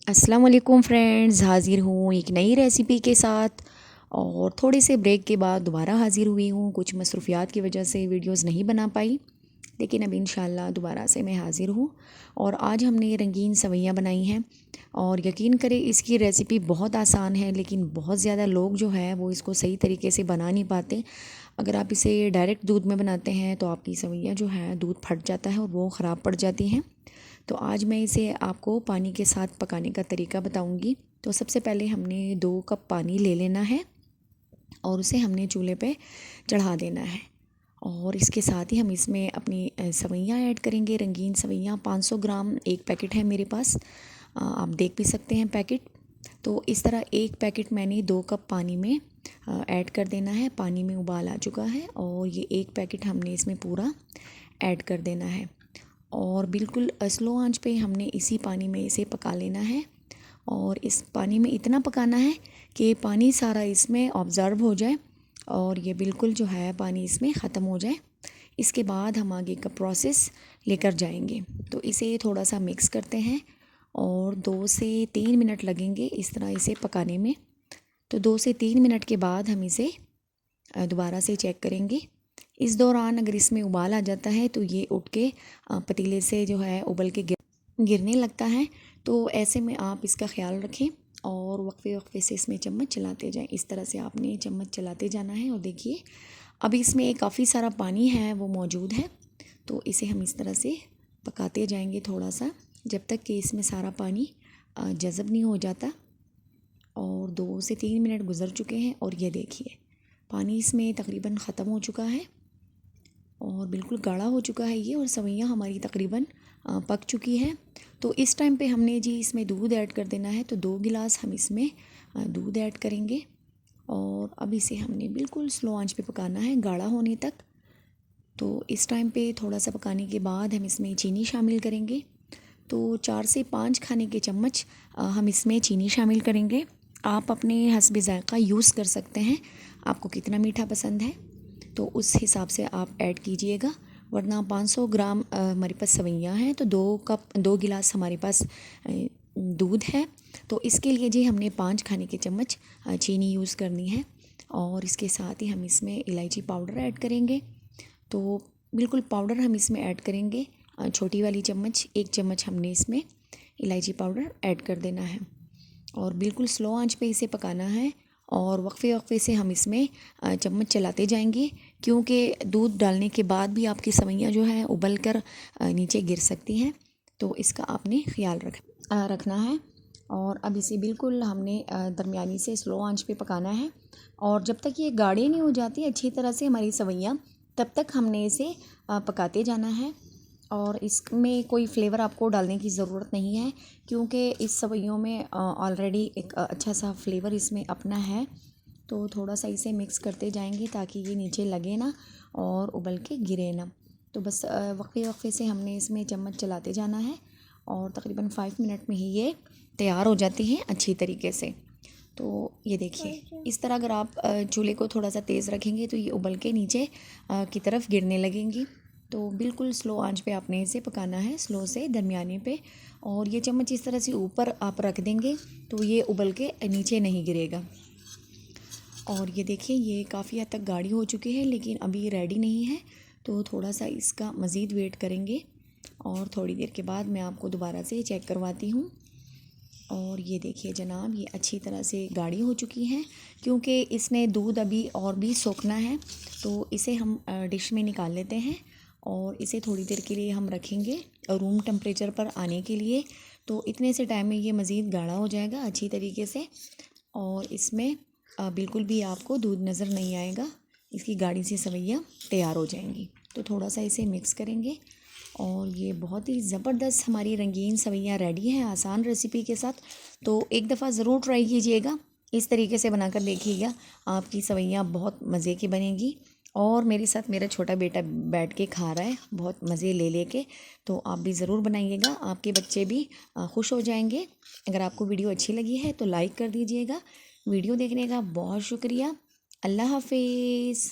अस्सलाम वालेकुम फ्रेंड्स, हाज़िर हूँ एक नई रेसिपी के साथ। और थोड़े से ब्रेक के बाद दोबारा हाज़िर हुई हूँ। कुछ मसरूफ़ियात की वजह से वीडियोस नहीं बना पाई, लेकिन अब इंशाल्लाह दोबारा से मैं हाज़िर हूँ। और आज हमने रंगीन सवैयाँ बनाई हैं। और यकीन करें इसकी रेसिपी बहुत आसान है, लेकिन बहुत ज़्यादा लोग जो है वो इसको सही तरीके से बना नहीं पाते। अगर आप इसे डायरेक्ट दूध में बनाते हैं तो आपकी सवैयाँ जो है दूध फट जाता है और वो ख़राब पड़ जाती हैं। तो आज मैं इसे आपको पानी के साथ पकाने का तरीका बताऊंगी। तो सबसे पहले हमने 2 कप पानी ले लेना है और उसे हमने चूल्हे पे चढ़ा देना है। और इसके साथ ही हम इसमें अपनी सवैयाँ ऐड करेंगे। रंगीन सवैयाँ 500 ग्राम एक पैकेट है मेरे पास। आप देख भी सकते हैं पैकेट। तो इस तरह एक पैकेट मैंने 2 कप पानी में ऐड कर देना है। पानी में उबाल आ चुका है और ये एक पैकेट हमने इसमें पूरा ऐड कर देना है। और बिल्कुल स्लो आंच पे हमने इसी पानी में इसे पका लेना है। और इस पानी में इतना पकाना है कि पानी सारा इसमें ऑब्ज़र्व हो जाए और ये बिल्कुल जो है पानी इसमें ख़त्म हो जाए। इसके बाद हम आगे का प्रोसेस लेकर जाएंगे। तो इसे थोड़ा सा मिक्स करते हैं और 2 से 3 मिनट लगेंगे इस तरह इसे पकाने में। तो 2 से 3 मिनट के बाद हम इसे दोबारा से चेक करेंगे। इस दौरान अगर इसमें उबाल आ जाता है तो ये उठ के पतीले से जो है उबल के गिरने लगता है। तो ऐसे में आप इसका ख्याल रखें और वक्फे वक्फे से इसमें चम्मच चलाते जाएं। इस तरह से आपने चम्मच चलाते जाना है। और देखिए अभी इसमें काफ़ी सारा पानी है वो मौजूद है। तो इसे हम इस तरह से पकाते जाएंगे थोड़ा सा, जब तक कि इसमें सारा पानी जज़ब नहीं हो जाता। और 2 से 3 मिनट गुज़र चुके हैं और ये देखिए पानी इसमें तकरीबन ख़त्म हो चुका है और बिल्कुल गाढ़ा हो चुका है ये। और सवैयाँ हमारी तकरीबन पक चुकी है। तो इस टाइम पे हमने जी इसमें दूध ऐड कर देना है। तो 2 गिलास हम इसमें दूध ऐड करेंगे और अब इसे हमने बिल्कुल स्लो आंच पे पकाना है गाढ़ा होने तक। तो इस टाइम पे थोड़ा सा पकाने के बाद हम इसमें चीनी शामिल करेंगे। तो 4 से 5 खाने के चम्मच हम इसमें चीनी शामिल करेंगे। आप अपने हस्ब ज़ायक़ा यूज़ कर सकते हैं, आपको कितना मीठा पसंद है तो उस हिसाब से आप ऐड कीजिएगा। वरना 500 ग्राम हमारे पास सवैयाँ हैं तो 2 गिलास हमारे पास दूध है। तो इसके लिए जी हमने 5 खाने के चम्मच चीनी यूज़ करनी है। और इसके साथ ही हम इसमें इलायची पाउडर ऐड करेंगे। तो बिल्कुल पाउडर हम इसमें ऐड करेंगे। छोटी वाली चम्मच 1 चम्मच हमने इसमें इलायची पाउडर ऐड कर देना है और बिल्कुल स्लो आंच पे इसे पकाना है। और वक्फे वक्फे से हम इसमें चम्मच चलाते जाएंगे, क्योंकि दूध डालने के बाद भी आपकी सवैयाँ जो है उबल कर नीचे गिर सकती हैं। तो इसका आपने ख्याल रखना है। और अब इसे बिल्कुल हमने दरमियानी से स्लो आंच पे पकाना है। और जब तक ये गाढ़े नहीं हो जाती अच्छी तरह से हमारी सवैयाँ, तब तक हमने इसे पकाते जाना है। और इसमें कोई फ्लेवर आपको डालने की ज़रूरत नहीं है, क्योंकि इस सवैयों में ऑलरेडी एक अच्छा सा फ्लेवर इसमें अपना है। तो थोड़ा सा इसे मिक्स करते जाएंगे ताकि ये नीचे लगे ना और उबल के गिरे ना। तो बस वक्फे वक्फे से हमने इसमें चम्मच चलाते जाना है और तकरीबन 5 मिनट में ही ये तैयार हो जाती हैं अच्छी तरीके से। तो ये देखिए इस तरह अगर आप चूल्हे को थोड़ा सा तेज़ रखेंगे तो ये उबल के नीचे की तरफ गिरने लगेंगी। तो बिल्कुल स्लो आंच पे आपने इसे पकाना है, स्लो से दरमियाने पे। और ये चम्मच इस तरह से ऊपर आप रख देंगे तो ये उबल के नीचे नहीं गिरेगा। और ये देखिए ये काफ़ी हद तक गाढ़ी हो चुकी है, लेकिन अभी रेडी नहीं है। तो थोड़ा सा इसका मज़ीद वेट करेंगे और थोड़ी देर के बाद मैं आपको दोबारा से चेक करवाती हूँ। और ये देखिए जनाब ये अच्छी तरह से गाढ़ी हो चुकी हैं, क्योंकि इसने दूध अभी और भी सोखना है। तो इसे हम डिश में निकाल लेते हैं और इसे थोड़ी देर के लिए हम रखेंगे रूम टेम्परेचर पर आने के लिए। तो इतने से टाइम में ये मज़ीद गाढ़ा हो जाएगा अच्छी तरीके से और इसमें बिल्कुल भी आपको दूध नज़र नहीं आएगा। इसकी गाढ़ी सी सवैयाँ तैयार हो जाएंगी। तो थोड़ा सा इसे मिक्स करेंगे और ये बहुत ही ज़बरदस्त हमारी रंगीन सवैयाँ रेडी हैं आसान रेसिपी के साथ। तो एक दफ़ा ज़रूर ट्राई कीजिएगा, इस तरीके से बनाकर देखिएगा, आपकी सवैयाँ बहुत मज़े की बनेंगी। और मेरे साथ मेरा छोटा बेटा बैठ के खा रहा है बहुत मज़े ले लेके। तो आप भी ज़रूर बनाइएगा, आपके बच्चे भी खुश हो जाएंगे। अगर आपको वीडियो अच्छी लगी है तो लाइक कर दीजिएगा। वीडियो देखने का बहुत शुक्रिया। अल्लाह हाफिज़।